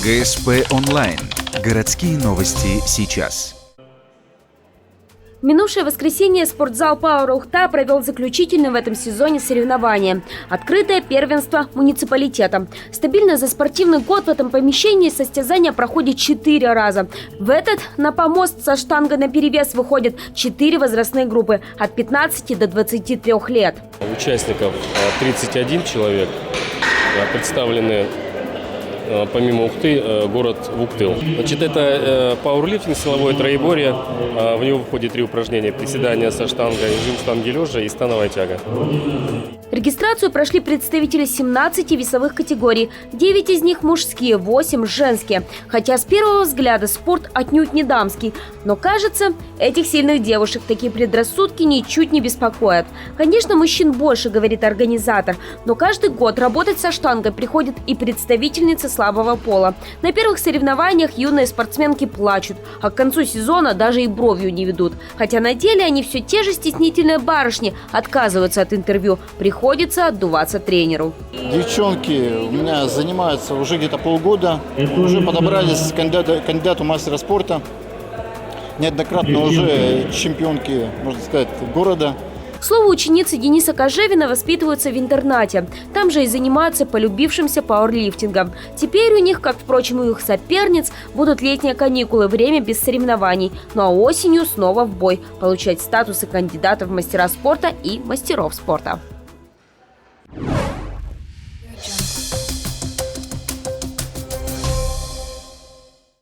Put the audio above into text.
ГСП онлайн. Городские новости сейчас. В минувшее воскресенье спортзал «Пауэр Ухта» провел заключительное в этом сезоне соревнование. Открытое первенство муниципалитета. Стабильно за спортивный год в этом помещении состязания проходит 4 раза. В этот на помост со штангой наперевес выходят 4 возрастные группы от 15 до 23 лет. Участников 31 человек, представлены помимо Ухты город Вуктыл. Значит, это пауэрлифтинг, силовое троеборье. В него входит 3 упражнения: приседания со штангой, жим штанги лежа и становая тяга. Регистрацию прошли представители 17 весовых категорий. 9 из них мужские, 8 женские. Хотя с первого взгляда спорт отнюдь не дамский. Но кажется, этих сильных девушек такие предрассудки ничуть не беспокоят. Конечно, мужчин больше, говорит организатор. Но каждый год работать со штангой приходят и представительницы слабого пола. На первых соревнованиях юные спортсменки плачут, а к концу сезона даже и бровью не ведут. Хотя на деле они все те же стеснительные барышни, отказываются от интервью. Приходится отдуваться тренеру. Девчонки у меня занимаются уже где-то полгода. Уже подобрались к кандидату мастера спорта. Неоднократно уже чемпионки, можно сказать, города. К слову, ученицы Дениса Кожевина воспитываются в интернате. Там же и занимаются полюбившимся пауэрлифтингом. Теперь у них, как, впрочем, и у их соперниц, будут летние каникулы, время без соревнований. Ну а осенью снова в бой. Получать статусы кандидатов в мастера спорта и мастеров спорта.